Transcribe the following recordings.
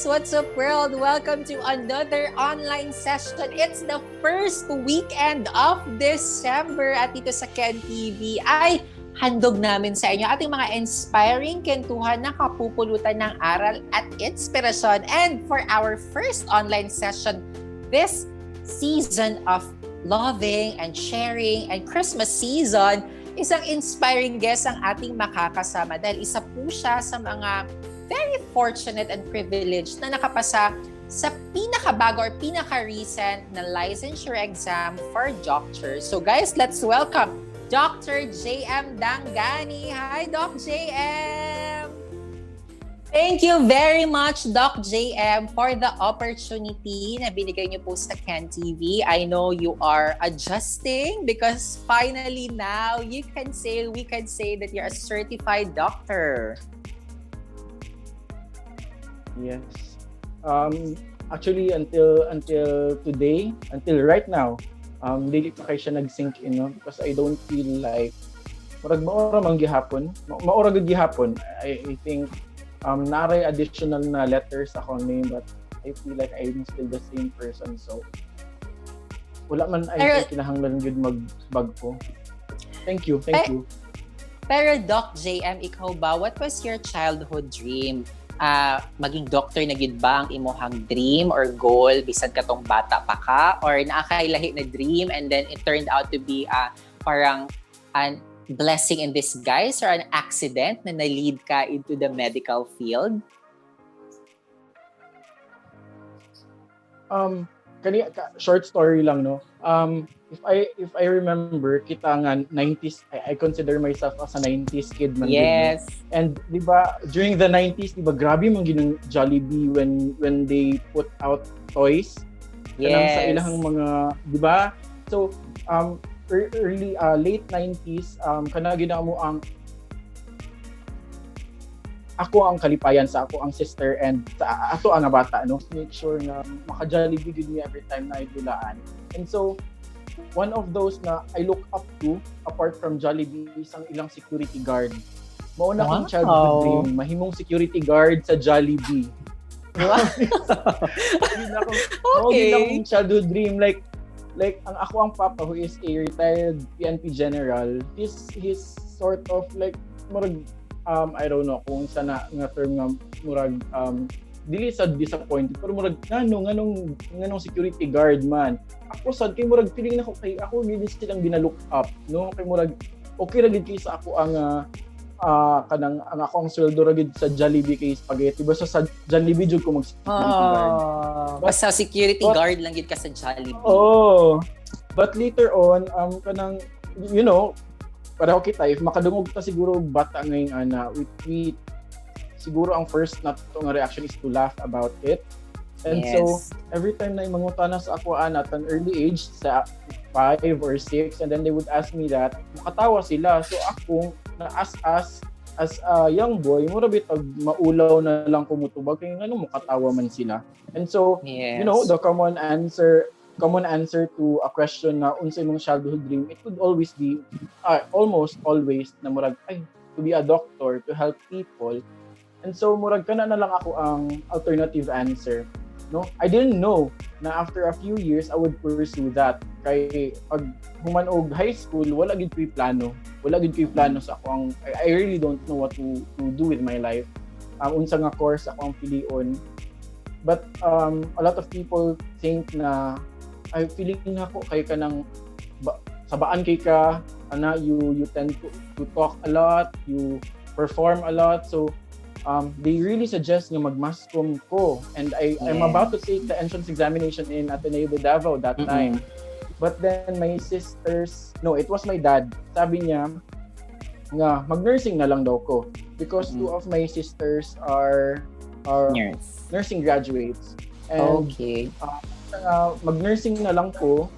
What's up world? Welcome to another online session. It's the first weekend of December at dito sa Kenn TV ay handog namin sa inyo ating mga inspiring Kenntuhan na kapupulutan ng aral at inspirasyon. And for our first online session this season of loving and sharing and Christmas season, isang inspiring guest ang ating makakasama dahil isa po siya sa mga very fortunate and privileged na nakapasa sa pinakabago or pinaka-recent na licensure exam for doctors. So guys, let's welcome Dr. JM Dangane. Hi, Doc JM! Thank you very much, Doc JM, for the opportunity na binigay niyo po sa Kenn TV. I know you are adjusting because finally now we can say that you're a certified doctor. Yes. Actually, until today, until right now, dili pa kay siya nag-sink in, no? Because I don't feel like maura man gihapon. Maura gud gihapon. I think naray additional na letters ako name, but I feel like I'm still the same person. So wala man ay kinahanglan gud magbag ko. Thank you. Pero Doc JM, ikaw ba, what was your childhood dream? Maging doctor na gid ba ang imuhang dream or goal bisan katong bata pa ka, or naakailahi na dream and then it turned out to be parang an blessing in disguise or an accident na na-lead ka into the medical field? Short story lang, no. If I remember, kita nga 90s, I consider myself as a 90s kid man. Yes. Din, no? And di ba during the 90s, di ba grabe man ginang Jollibee when they put out toys. Yes. Sa ilahang mga, di ba? So early late 90s, kana gina mo ang ako ang kalipayan sa ako ang sister and sa ato ang bata, no, make sure na maka-Jollibee gid me every time na idulaan. And so one of those na I look up to apart from Jollibee is ang ilang security guard. Mao na akong childhood dream, mahimong security guard sa Jollibee. Okay. Akong childhood dream, like ang ako ang papa who is a retired PNP general, he's sort of like murag I don't know kung sana nga term nga murag dili sad disappointed pero murag nganong security guard man. Ako sad kay murag feeling nako kay ako gid silang gina-look up, no, kay murag okay ra gid kay sa ako ang kanang ang ako ang sweldo ra gid sa Jollibee kay spaghetti basta sa Jollibee jud ko mag security guard. Basta security guard lang gid ka sa Jollibee. But later on kanang you know pareho kita, if makadungog ta siguro bata ngayong we siguro ang first na to nga reaction is to laugh about it. And yes. So every time na mangutana sa ako at an early age sa 5 or 6 and then they would ask me that, makatawa sila. So ako na as a young boy, mura bitag maulaw na lang kumutubag kay ngano makatawa man sila. And so yes. You know, the common answer to a question na unsay mong childhood dream, it would always be almost always na murag to be a doctor, to help people. And so murag kana na lang ako ang alternative answer, no. I didn't know na after a few years I would pursue that. Kay pag human og high school wala gid ko'y plano sa ako ang I really don't know what to do with my life. Unsa nga course ako ang pilion. But a lot of people think na ay feeling ako kay kanang sabaan kay ka ana, you tend to talk a lot, you perform a lot, so they really suggest nga magmascom ko, and I'm about to take the entrance examination in Ateneo de Davao that time. But then my sisters, no, it was my dad, sabi niya nga mag-nursing na lang daw ko because two of my sisters are nursing graduates. And okay. Mag-nursing na lang ko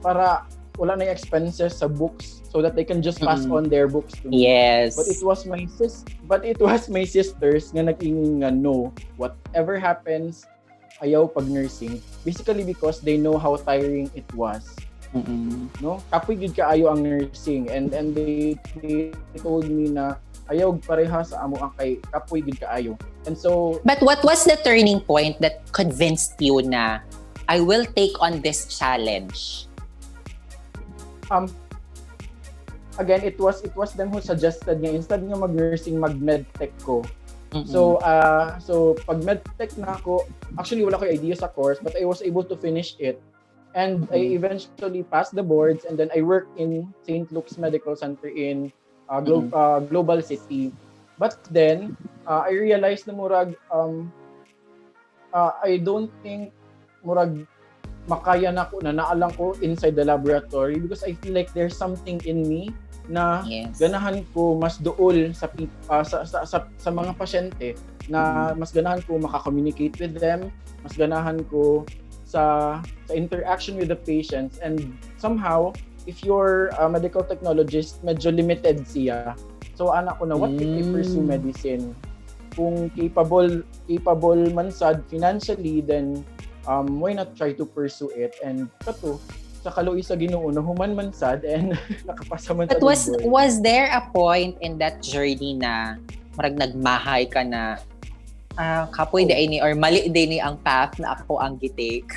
para wala na yung expenses sa books so that they can just pass on their books to me. Yes. But it was my sisters nga nag-ingin nga no, whatever happens, ayaw pag-nursing. Basically because they know how tiring it was. No? Kapoy gid kaayo ang nursing and they told me na ayaw pareha sa amo ang kay kapoy gid kaayo. And so, But what was the turning point that convinced you na I will take on this challenge? um, again, it was them who suggested nga, instead nga mag-nursing, mag-medtech ko. So pag medtech na ako, actually wala ko idea sa course, but I was able to finish it. And I eventually passed the boards, and then I worked in St. Luke's Medical Center in Global City. But then, I realized na murag, I don't think murag makaya na ko na naalang ko inside the laboratory, because I feel like there's something in me na ganahan ko mas dool sa mga pasyente, na mas ganahan ko maka-communicate with them, mas ganahan ko sa interaction with the patients. And somehow, if you're a medical technologist, medyo limited siya. So anak ko na, what if I pursue medicine? Kung capable man sad financially, then why not try to pursue it? And kato, sa kaluoy sa Ginoo na human man sad, and nakapasa man. But was there a point in that journey na marag nagmahay ka na kapoy day ni or mali day ni ang path na ako ang gitake?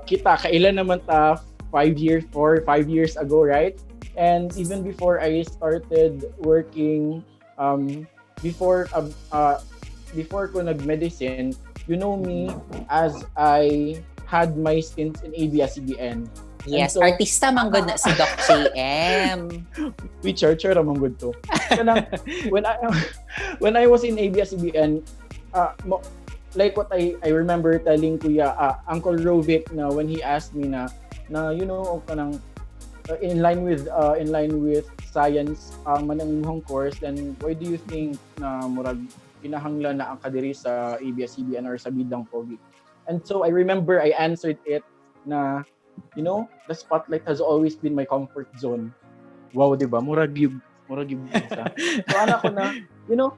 Kita kailan naman ta 4 or 5 years ago, right? And even before I started working, before ko nag-medicine, you know me as I had my stints in ABS-CBN. Yes, so, artista man good na si Doc JM. We churcher ramang good to. When I was in ABS-CBN, like what I remember telling Kuya Uncle Rovic na when he asked me na you know kanang in line with science ang manang course, then why do you think na murag kinahanglan na ang kadiri sa ABS-CBN or sa bidang pogi? And so I remember I answered it na, you know, the spotlight has always been my comfort zone. Wow, di ba? Murag yung isa. So anak ko na, you know,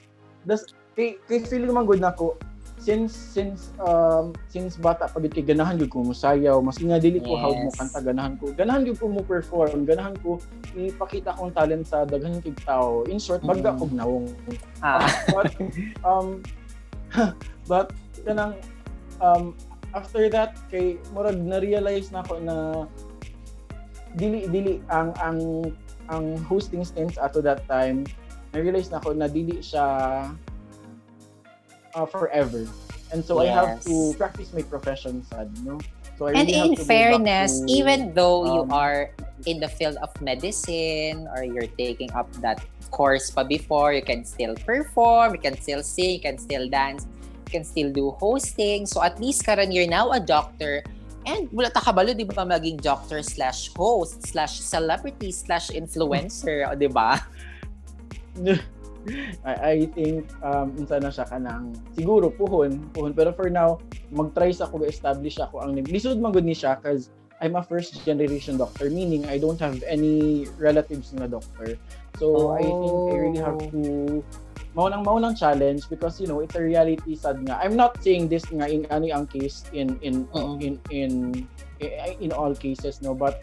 kay feeling man good na ako, since bata pa gid kay ganahan gyud ko musayaw, mas nga dili ko how mo kanta, ganahan gyud ko mo perform, ganahan ko ipakita akong talent sa daghan kay tao. In short, bagga kog nawong. But kanang after that kay murag na realize na ako na dili ang hosting stints ato that time, na realize na ako na dili siya forever. And so I have to practice my profession, sad, no? So I really and in fairness, even though you are in the field of medicine or you're taking up that course pa before, you can still perform, you can still sing, you can still dance, you can still do hosting. So at least karon you're now a doctor, and wala ta kabalo di ba maging doctor / host / celebrity / influencer, di ba? I think unsa na siya kanang siguro puhon, pero for now mag-try sa ko establish ako ang lisod man gud ni siya, cause I'm a first generation doctor, meaning I don't have any relatives na doctor. So I think I really have to maunang challenge, because you know it's a reality sad nga. I'm not saying this nga in any ang case in all cases, no, but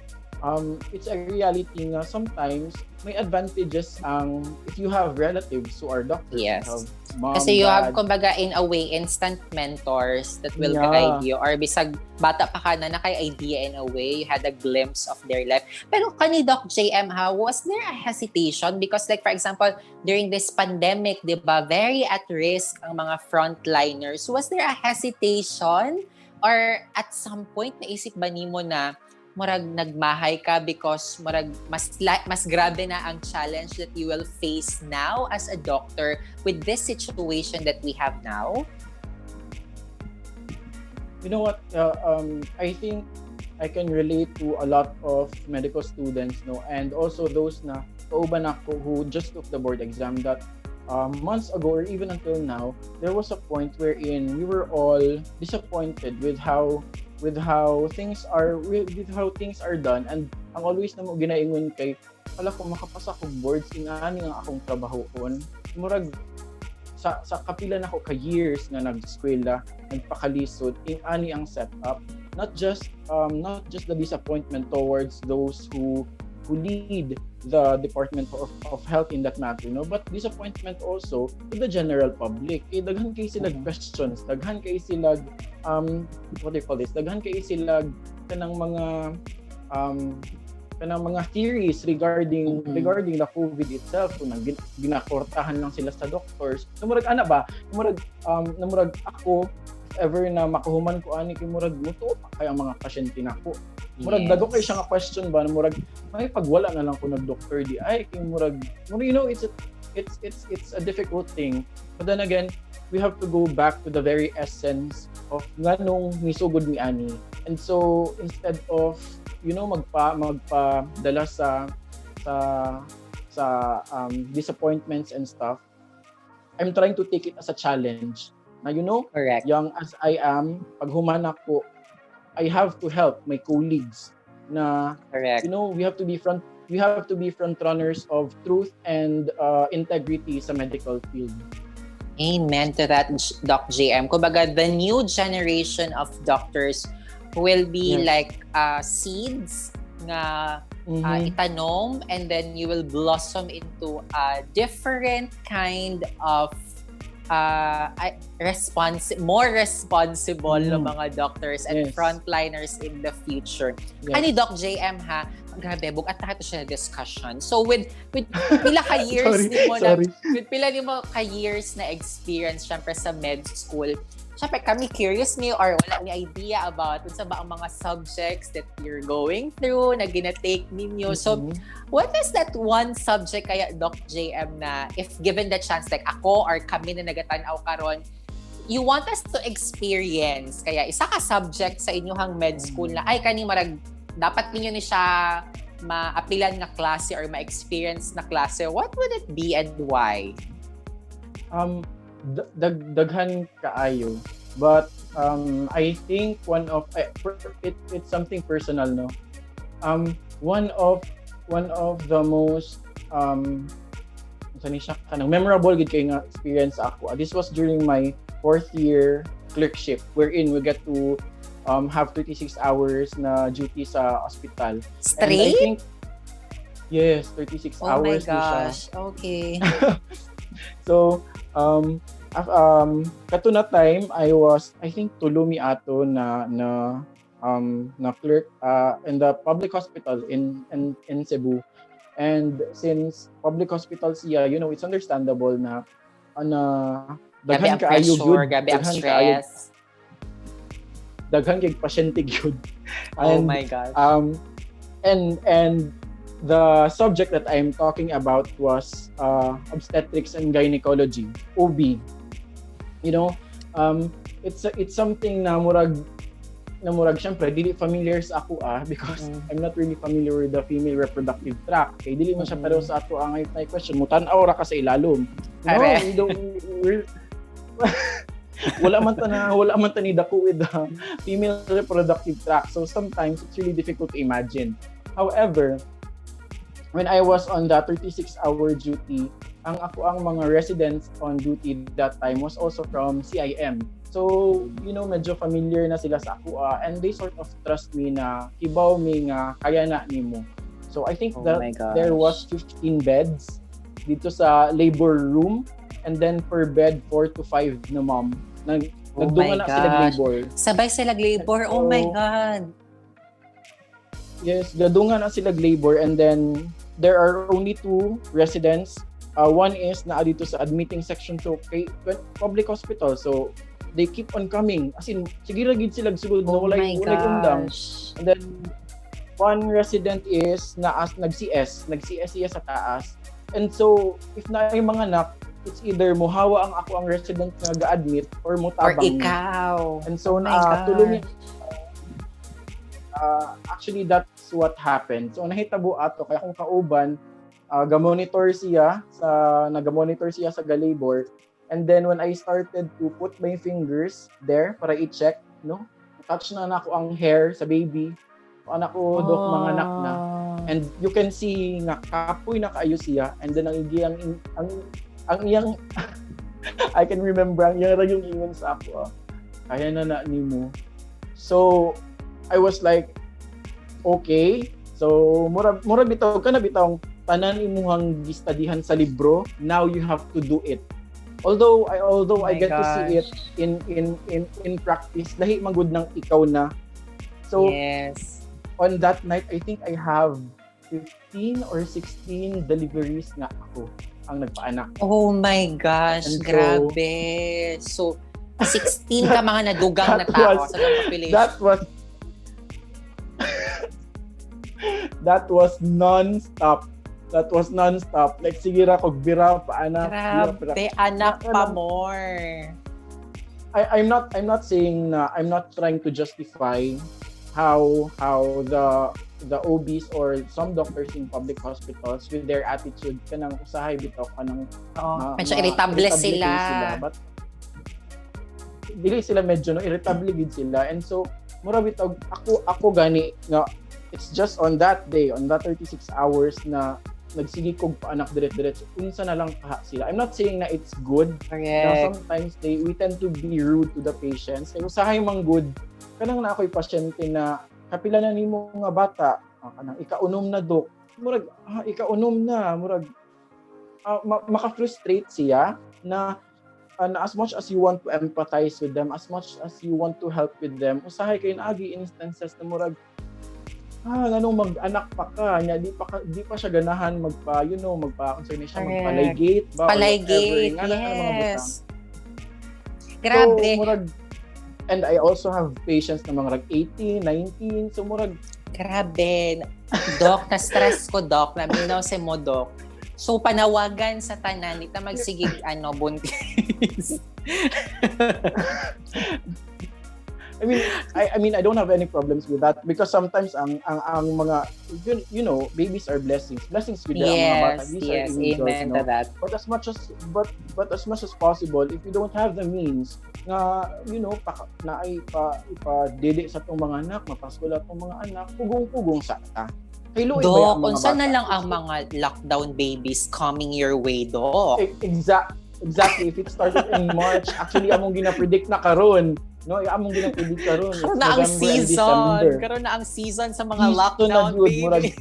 it's a reality nga sometimes may advantages ang if you have relatives who are doctors. Yes. You have mom, kasi you dad, have kumbaga in a way instant mentors that will guide you, or bisag bata pa ka na nakay-idea in a way, you had a glimpse of their life. Pero kani Doc JM, was there a hesitation? Because like for example, during this pandemic, di ba, very at risk ang mga frontliners. Was there a hesitation? Or at some point, naisip ba nimo na murag nagmahay ka because murag mas grabe na ang challenge that you will face now as a doctor with this situation that we have now? You know what? I think I can relate to a lot of medical students, no, and also those na kauban ako who just took the board exam, that months ago or even until now, there was a point wherein we were all disappointed with how things are done, and ang always na mo ginaingon kay wala ko makapasa ko boards ingani nga akong trabahon, murag sa kapila na ko ka years nga nag-eskwela, nagpakalisod ingani ang setup, not just the disappointment towards those who lead the Department of Health in that matter, no? But disappointment also to the general public. Daghan kay sila questions, daghan kay sila what do you call this? Daghan kay sila kanang mga theories regarding the COVID itself, kung ginakortahan lang sila sa doctors. Murag ana ba? Murag ako if ever na makahuman ko ani kay murag muto pa kay ang mga pasyente nako. Murag dago kay siya nga question ba na murag may pagwala na lang ko nag-doctor di ay kay murag it's a difficult thing. But then again, we have to go back to the very essence of nganong nisugod ni ani. And so instead of magpadala sa disappointments and stuff, I'm trying to take it as a challenge. Na Correct. Young as I am, pag human ako, I have to help my colleagues na Correct. we have to be front runners of truth and integrity sa medical field. Amen to that, Doc JM. Kumbaga, the new generation of doctors will be like seeds na itanom, and then you will blossom into a different kind of more responsible na mga doctors and frontliners in the future. Ani Doc JM ha, grabe, bugat na ito siya na discussion. So with pila ka years with pila nimo ka years na experience syempre sa med school, syempre kami curious ni or wala ni idea about unsa ba ang mga subjects that you're going through na gina-take ninyo. So what is that one subject kaya Doc JM na if given the chance like ako or kami na nagatanaw karon, you want us to experience kaya isa ka subject sa inyong med school na ay kani marag dapat ninyo ni siya ma-apilan na klase or ma-experience na klase, what would it be and why? Daghan kaayo, but I think one of it's something personal, no. One of the most memorable gid kay nga experience ako. This was during my 4th year clerkship, wherein we get to have 36 hours na duty sa hospital. Straight? And I think yes, 36 hours Oh my gosh. Okay. So kato na time I think tulo mi ato na clerk in the public hospital in Cebu. And since public hospital siya, it's understandable na daghan kaayo gyud, gabi ang stress. Daghan kay pasyente gyud. Oh my gosh. And the subject that I'm talking about was obstetrics and gynecology, OB. It's something na murag syempre dili familiar sa ako because I'm not really familiar with the female reproductive tract. Kay dili man siya pero sa ato ang ay question mo tan-aw ra ka sa ilalom. We don't wala man tani dako with the female reproductive tract. So sometimes it's really difficult to imagine. However, when I was on the 36-hour duty, ang mga residents on duty that time was also from CIM. So, medyo familiar na sila sa ako and they sort of trust me na kibaw mi nga kaya na nimo. So, I think there was 15 beds dito sa labor room, and then per bed 4 to 5 na ma'am. Nagdungan na sila labor. Sabay sila labor. Oh my God. Yes, gadungan na sila labor, and then there are only 2 residents. One is na dito sa admitting section, so kay public hospital. So they keep on coming. As in, sige ra gid sila sulod na walay undang. And then one resident is nag-CS siya sa taas. And so if na ay mga anak, it's either mohawa ang ako ang resident nga ga-admit or motabang. Or ikaw. And so tulong actually that's what happened. So nahitabo ato kaya kung kauban nag-monitor siya sa galabor. And then when I started to put my fingers there para i-check, touch na nako ang hair sa baby. Anak ko dok mga anak na. And you can see nga kapoy na kaayo siya, and then ang iyang I can remember ang iyang yung ingon sa ako. Kaya na nimo. So I was like, okay. So mura bitaw tanan imuhang gistudyhan sa libro, now you have to do it. Although I my get to see it gosh. in practice, lahi man gud ng ikaw na. So Yes. on that night, I think I have 15 or 16 deliveries nga ako ang nagpaanak. Oh my gosh, And so, grabe. So, 16 ka mga nadugang na tao sa population. That was non-stop. Like, sige ra, kog bira, paanak. Grabe, anak pa more. I'm not saying na, I'm not trying to justify how the OBs or some doctors in public hospitals with their attitude kanang usahay bitaw kanang medyo irritable sila. But dili sila medyo irritable gid sila, and so mura bitaw ako gani nga it's just on that day, on that 36 hours na nagsige kog paanak diret-diretso unsa na lang kaha sila. I'm not saying na it's good. Na sometimes we tend to be rude to the patients. Kay usahay man good kanang na ako'y pasyente na kapila na nimo nga bata, kanang ikaunom na dok, murag ikaunom na, murag maka-frustrate siya na as much as you want to empathize with them, as much as you want to help with them, usahay kay naagi instances na murag nganong mag-anak pa ka, nya di pa siya ganahan magpa-concern siya, magpalaygate ba, palaygate, yes. Grabe. So, murag, and I also have patients na mga 18, 19, so murag grabe. Doc, na-stress ko, Doc. Naminaw si mo, Doc. So, panawagan sa tanan, ita magsigig, buntis. I mean I don't have any problems with that because sometimes ang mga babies are blessings with the mga bata. These are angels, amen to that. But as much as possible, if you don't have the means nga ipa-dede sa tong mga anak, mapaskola tong mga anak, pugong-pugong sa ta. Doc, unsa na lang ang mga lockdown babies coming your way, Doc? Exactly. If it started in March, actually among gina-predict na karon. No, among gina-predict karon. Karon na ang season. Karon na ang season sa mga lockdown babies.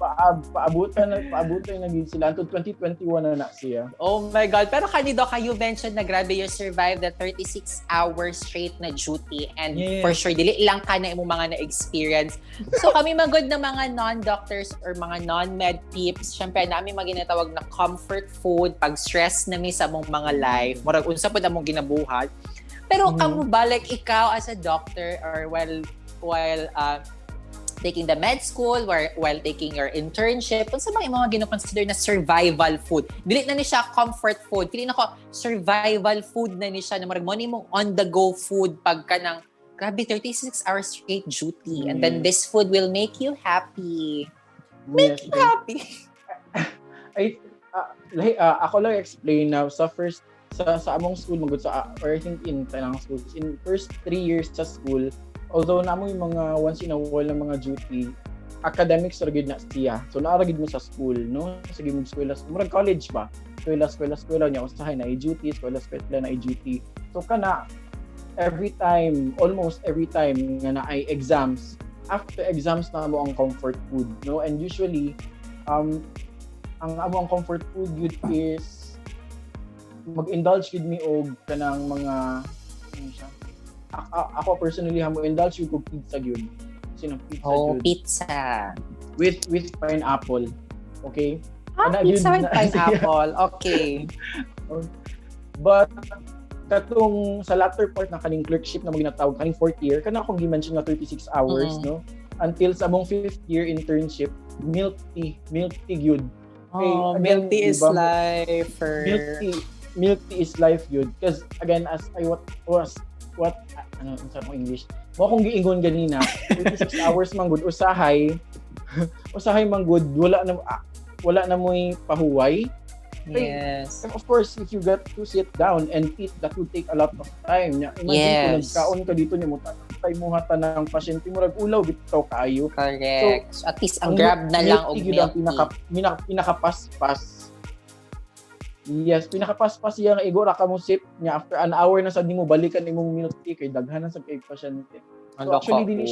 Paabutan na gid sila until 2021 na siya. Oh my God. Pero kanino kayo mentioned na grabe you survived the 36 hours straight na duty, and for sure dili lang ka na imong mga na-experience. So kami magod na mga non-doctors or mga non-med peeps, syempre namin maginatawag na comfort food pag stress nami sa among mga life. Murag unsa pud among ginabuhat. Pero kamo balik ikaw as a doctor or while taking the med school, while taking your internship, kung sa mga gino-consider na survival food. Dili na ni siya comfort food. Kili na ko, survival food na ni siya. Na marag mo ni mong on-the-go food pagka ng, grabe, 36 hours straight duty. And then this food will make you happy. Make you happy. Ako lang explain now, sa among school, or I think in Tanang schools, in first 3 years sa school, although namo yung mga once in a while na mga duty, academics ra gid na siya. So naara gid mo sa school, no? Sige mo eskwela, murag college ba? Eskwela niya usahay na i-duty, eskwela na i-duty. So kana almost every time nga na ay exams, after exams na mo ang comfort food, no? And usually ang comfort food yun is mag-indulge gid mi og kanang mga ako personally hamo indulge yung pizza gyud. Kasi ng pizza gyud. Pizza. With pineapple. Okay? Pizza with pineapple. Okay. But katong sa latter part na kaning clerkship na maginatawag kaning 4th year, kana akong gi-mention nga 36 hours, no? Until sa among 5th year internship, milk tea gyud. Okay, milk tea is life. Milk tea is life gyud. Because again, as I sa English, mo akong giingon ganina, 36 hours man gud usahay man gud wala na mo'y pahuway. Yes. And of course, if you get to sit down and eat, that will take a lot of time. Imagine kung nagkaon ka dito niyo mo tayo mo hata ng pasyente mo rag ulaw bitaw kaayo. Correct. So, at least ang grab na lang og milk tea. Pinakapaspas. Yes, pinakapaspas siya nga igora ka mo sip niya after an hour na sad nimo balikan imong milk tea kay daghanan sa kay pasyente. So actually dili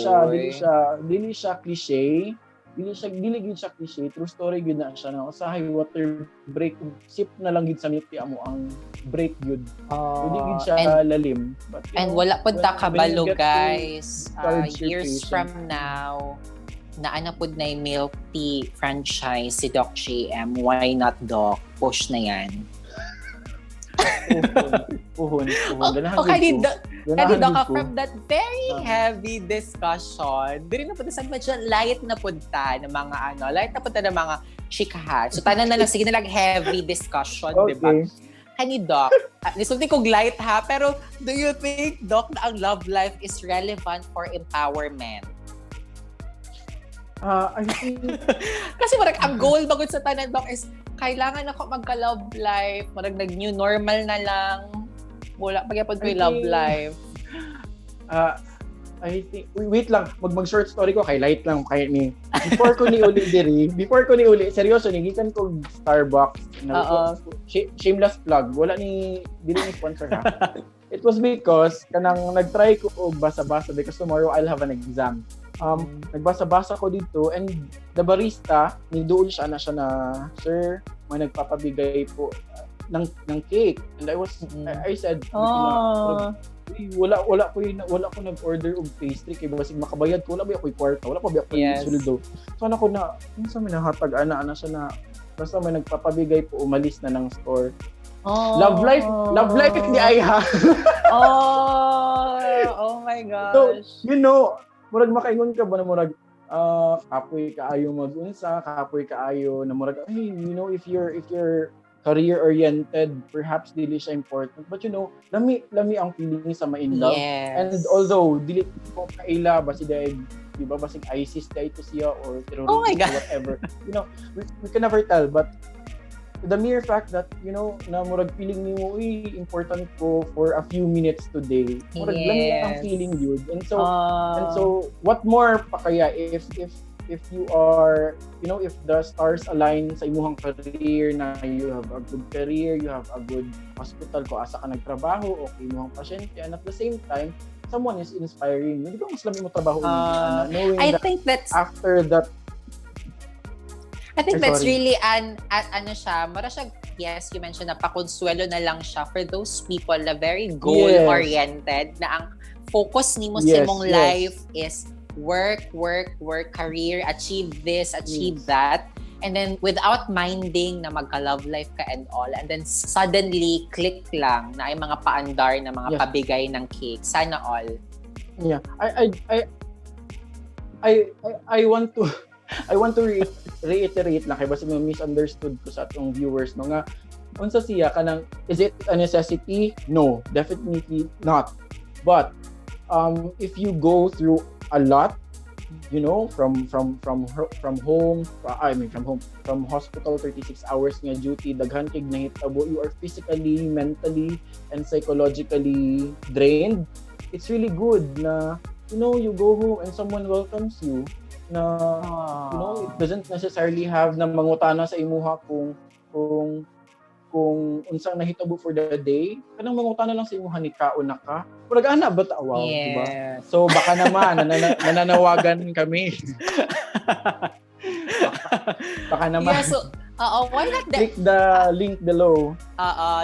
siya cliche. dili gid siya cliche, true story gid na siya na usahay water break sip na lang gid sa milk tea mo ang break gid. Hindi gid siya lalim. But, and wala pud ta kabalo, when you get to guys. indulge your Years patient. from now, na pud na yung milk tea franchise si Doc JM. Why not, Doc? Push na yan. Puhon. Okay, Doc, ko. from that very heavy discussion, diri na punta sa medyo light na punta ng mga light na punta ng mga chikahan. So, tanan na lang, sige na lang heavy discussion, Okay. di ba? Kani Doc, nisulti kong light ha, pero do you think, Doc, na ang love life is relevant for empowerment? I think Kasi marag ang goal bagod sa tanan, Doc, is kailangan ako magka-love life, marag nag-new normal na lang. Wala pagyapon ko yung love life. I think wait lang, mag-short story ko kay light lang kay ni. Before ko ni uli, seryoso ni gikan ko Starbucks. Shameless plug. Dili ni sponsor ha. It was because kanang nagtry ko og basa-basa because tomorrow I'll have an exam. Nagbasa-basa ko dito and the barista, niduol siya na, sir, may nagpapabigay po ng cake. And I said, wala ko nag-order og pastry kay basig makabayad ko, wala ba ako kwarta, wala pa ba ako sweldo. So ako na, unsa may nahatag ana siya na basta may nagpapabigay po, umalis na ng store. Love life di ay ha. Oh my gosh. So, murag makaingon ka ba na murag kapoy kaayo mag-unsa, kapoy kaayo na murag if you're career oriented, perhaps dili siya important, but lami ang feeling sa ma-in love. Yes. And although dili ko kaila basi dahil di ba basig ISIS dahil to siya or terrorist Oh my God. or whatever, we can never tell, but the mere fact that na murag feeling nimo important ko for a few minutes today, murag lami ang feeling yun. And so what more pa kaya if you are if the stars align sa imong career, na you have a good career, you have a good hospital ko asa ka nagtrabaho, okay imong pasyente, and at the same time someone is inspiring, hindi ba mas lami mo trabaho knowing I that think that's after that that's really ano siya, mara siya, yes, you mentioned na pakonsuelo na lang siya for those people na very goal-oriented, na ang focus nimo sa imong life is work, career, achieve this, achieve that, and then without minding na magka-love life ka and all, and then suddenly click lang na ay mga paandar na mga pabigay ng cake, sana all. Yeah, I want to reiterate lang kay basta misunderstood ko sa atong viewers nga unsa siya kanang, is it a necessity? No, definitely not. But if you go through a lot, from hospital, 36 hours nga duty, daghan kay nahitabo, you are physically, mentally, and psychologically drained. It's really good na you go home and someone welcomes you, na it doesn't necessarily have na mangutana sa imuha kung unsang nahitabo for the day, kanang mangutana lang sa imuha ni kaon na ka. Murag ana ba ta, wow, diba? So baka naman nananawagan kami. baka naman. Yeah, so why not click the link below.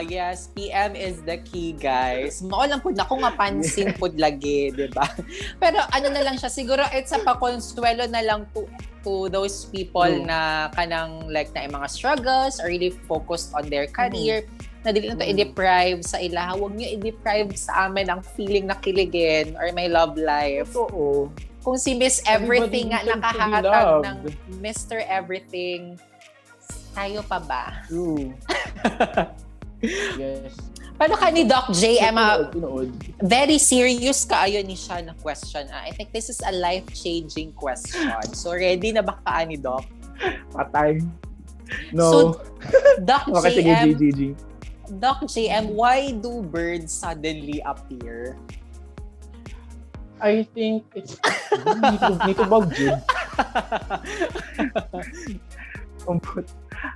Yes, PM is the key, guys. Mao lang pud nako mapansin pud lagi, 'di ba? Pero ano na lang siya, siguro it's a pakonsuelo na lang to those people na kanang like na mga struggles or really focused on their career, na dili na to i-deprive sa ila. Huwag niyo i-deprive sa amin ang feeling na kiligin or may love life. Oo. Kung si Miss Everything nga nakahatag ng Mr. Everything, tayo pa ba? True. Yes. Paano ka ni Doc JM? Tinuod. Very serious kaayo ni siya na question. I think this is a life-changing question. So, ready na ba ka ni Doc? Patay. No. So, Doc JM, GG. Doc JM, why do birds suddenly appear? I think it's nito bag jud.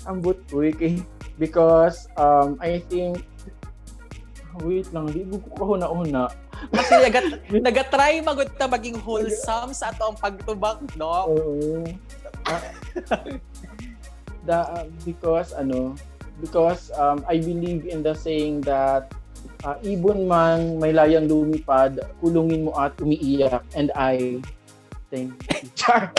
Ambot week because I think wait lang, di ko kahuna-una. Kasi nagatry magud ta maging wholesome sa atong pagtubag, no? Oo. Because I believe in the saying that ibon man may layang lumipad, kulungin mo at umiiyak, and I think char.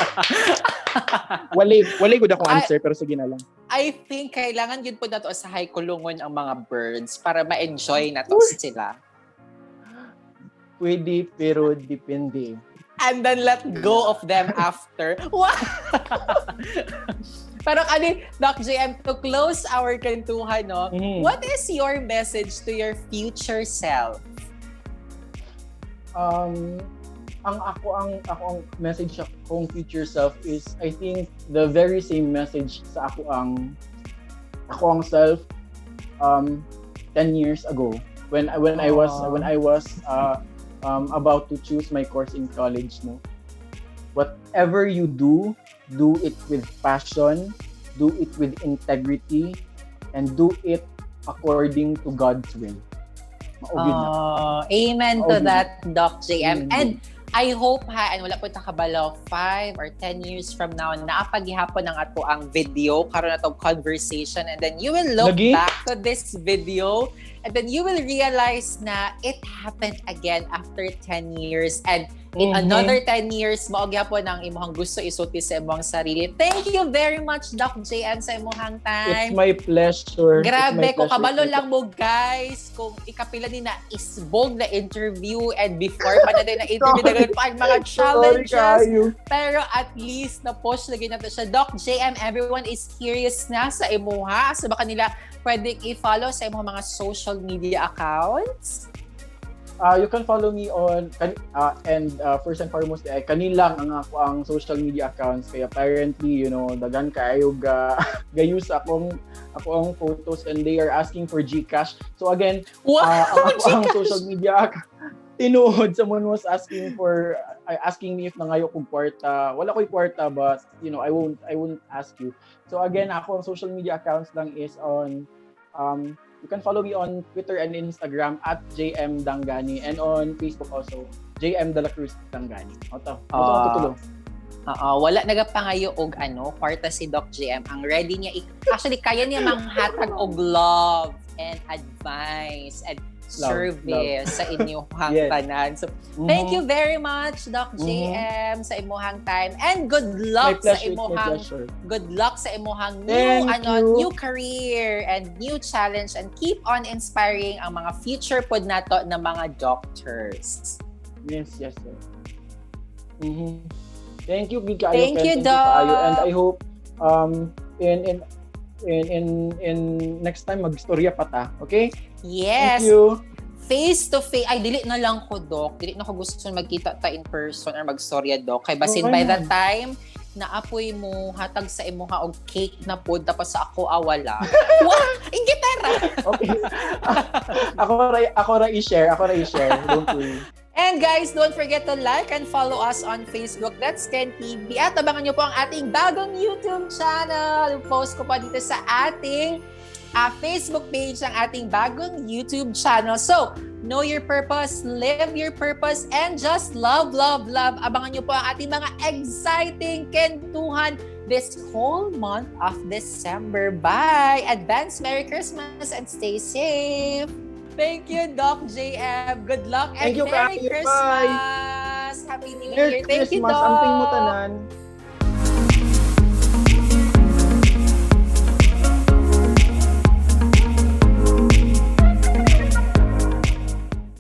Walay gud akong answer pero sige na lang. I think kailangan yun po na to sa high kulungon ang mga birds para ma-enjoy na to sila. Pwede pero depende. And then let go of them after. What? Pero Doc JM, to close our Kenntuhan, no? What is your message to your future self? Ang message sa akong future self is, I think the very same message sa ako ang self 10 years ago when I was about to choose my course in college, no. Whatever you do it with passion, do it with integrity, and do it according to God's will. Amen to that, Doc JM. And I hope wala po takabalo 5 or 10 years from now naapagihapon ang ato ang video karon atong conversation, and then you will look back to this video and then you will realize na it happened again after 10 years, and in another 10 years mao gyapon ang imong gusto isulti sa imong sarili. Thank you very much, Doc JM, sa imong time. It's my pleasure. Grabe, kung kabalo lang mo guys, kung ikapila ni na isbog na interview, and before pa na din na interview na ganun pa ang mga challenges. Pero at least na-push lagi na to siya. Doc JM, everyone is curious na sa imuha. So baka nila pwedeng i-follow sa imong mga social media accounts? You can follow me on and first and foremost kanilang ang social media accounts, kaya apparently daghan kaayo gayus akong photos and they are asking for GCash. So again, ang social media tinuod, someone was asking me if nangayo kong kwarta. Wala ko'y kwarta, but I won't ask you. So again, ako ang social media accounts lang is on you can follow me on Twitter and Instagram at JM Dangane, and on Facebook also, JM Dangane. Tutulong. Wala nagapangayo og kwarta si Doc JM. Ang ready niya, actually kaya niya manghatag og love and advice and service sa inyong tanan. So, thank you very much, Doc JM, sa imuhang time, and good luck sa imuhang new career and new challenge, and keep on inspiring ang mga future pod nato na mga doctors. Yes, sir. Thank you, Doc. And I hope in next time magstorya pa ta, okay? Yes. Thank you. Face to face. Ay, dili na lang ko, Doc. Dili na ko gusto magkita ta in person or magstorya, Doc. Kay basin by that time, naapoy mo, hatag sa imuha og cake na pod, tapos sa ako awala. What? Ang gitara! Okay. Ako ra i-share. Don't worry. And guys, don't forget to like and follow us on Facebook. That's Kenn TV. At abangan nyo po ang ating bagong YouTube channel. Post ko pa dito sa ating Facebook page ng ating bagong YouTube channel. So, know your purpose, live your purpose, and just love, love, love. Abangan nyo po ang ating mga exciting Kenntuhan this whole month of December. Bye! Advance Merry Christmas and stay safe! Thank you, Doc JM. Good luck and Merry Christmas! Bye. Happy New Year! Thank you, Doc! Merry Christmas! Amping mo tanan.